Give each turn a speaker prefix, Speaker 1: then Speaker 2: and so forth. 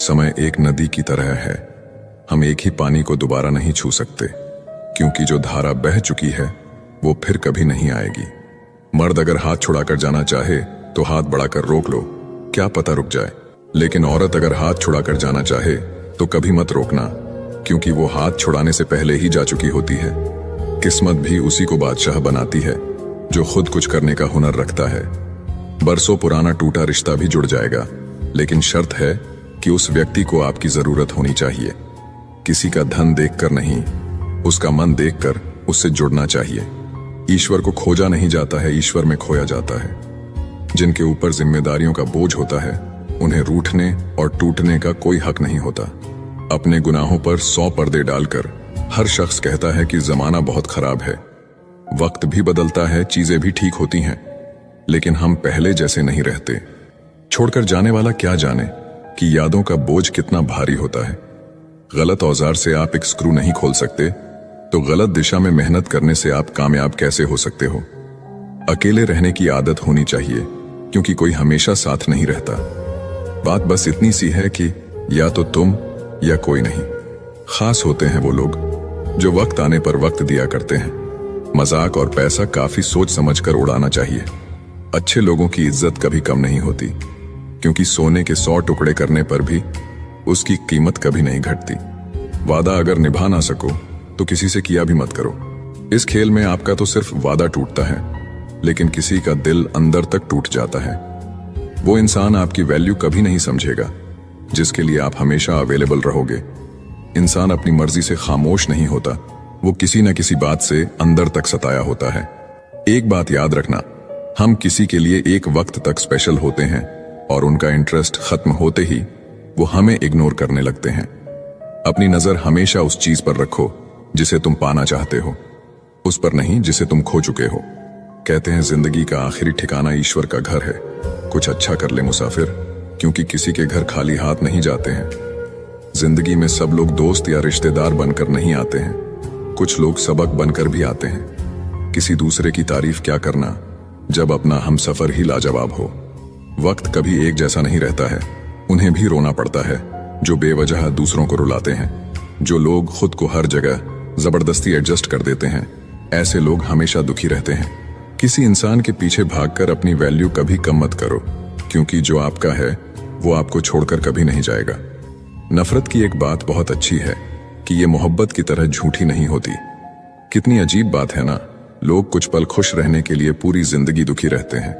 Speaker 1: समय एक नदी की तरह है। हम एक ही पानी को दोबारा नहीं छू सकते, क्योंकि जो धारा बह चुकी है वो फिर कभी नहीं आएगी। मर्द अगर हाथ छुड़ाकर जाना चाहे तो हाथ बढ़ाकर रोक लो, क्या पता रुक जाए। लेकिन औरत अगर हाथ छुड़ाकर जाना चाहे तो कभी मत रोकना, क्योंकि वो हाथ छुड़ाने से पहले ही जा चुकी होती है। किस्मत भी उसी को बादशाह बनाती है जो खुद कुछ करने का हुनर रखता है। बरसों पुराना टूटा रिश्ता भी जुड़ जाएगा, लेकिन शर्त है कि उस व्यक्ति को आपकी जरूरत होनी चाहिए। किसी का धन देखकर नहीं, उसका मन देखकर उससे जुड़ना चाहिए। ईश्वर को खोजा नहीं जाता है, ईश्वर में खोया जाता है। जिनके ऊपर जिम्मेदारियों का बोझ होता है उन्हें रूठने और टूटने का कोई हक नहीं होता। अपने गुनाहों पर 100 पर्दे डालकर हर शख्स कहता है कि जमाना बहुत खराब है। वक्त भी बदलता है, चीजें भी ठीक होती हैं, लेकिन हम पहले जैसे नहीं रहते। छोड़कर जाने वाला क्या जाने कि यादों का बोझ कितना भारी होता है। गलत औजार से आप एक स्क्रू नहीं खोल सकते, तो गलत दिशा में मेहनत करने से आप कामयाब कैसे हो सकते हो। अकेले रहने की आदत होनी चाहिए, क्योंकि कोई हमेशा साथ नहीं रहता। बात बस इतनी सी है कि या तो तुम या कोई नहीं। खास होते हैं वो लोग जो वक्त आने पर वक्त दिया करते हैं। मजाक और पैसा काफी सोच समझकर उड़ाना चाहिए। अच्छे लोगों की इज्जत कभी कम नहीं होती, क्योंकि सोने के 100 टुकड़े करने पर भी उसकी कीमत कभी नहीं घटती। वादा अगर निभा ना सको तो किसी से किया भी मत करो। इस खेल में आपका तो सिर्फ वादा टूटता है, लेकिन किसी का दिल अंदर तक टूट जाता है। वो इंसान आपकी वैल्यू कभी नहीं समझेगा जिसके लिए आप हमेशा अवेलेबल रहोगे। इंसान अपनी मर्जी से खामोश नहीं होता, वो किसी न किसी बात से अंदर तक सताया होता है। एक बात याद रखना, हम किसी के लिए एक वक्त तक स्पेशल होते हैं और उनका इंटरेस्ट खत्म होते ही वो हमें इग्नोर करने लगते हैं। अपनी नजर हमेशा उस चीज पर रखो जिसे तुम पाना चाहते हो, उस पर नहीं जिसे तुम खो चुके हो। कहते हैं जिंदगी का आखिरी ठिकाना ईश्वर का घर है। कुछ अच्छा कर ले मुसाफिर, क्योंकि किसी के घर खाली हाथ नहीं जाते हैं। जिंदगी में सब लोग दोस्त या रिश्तेदार बनकर नहीं आते हैं, कुछ लोग सबक बनकर भी आते हैं। किसी दूसरे की तारीफ क्या करना जब अपना हमसफर ही लाजवाब हो। वक्त कभी एक जैसा नहीं रहता है, उन्हें भी रोना पड़ता है जो बेवजह दूसरों को रुलाते हैं। जो लोग खुद को हर जगह जबरदस्ती एडजस्ट कर देते हैं, ऐसे लोग हमेशा दुखी रहते हैं। किसी इंसान के पीछे भागकर अपनी वैल्यू कभी कम मत करो, क्योंकि जो आपका है वो आपको छोड़कर कभी नहीं जाएगा। नफरत की एक बात बहुत अच्छी है कि ये मोहब्बत की तरह झूठी नहीं होती। कितनी अजीब बात है ना, लोग कुछ पल खुश रहने के लिए पूरी जिंदगी दुखी रहते हैं।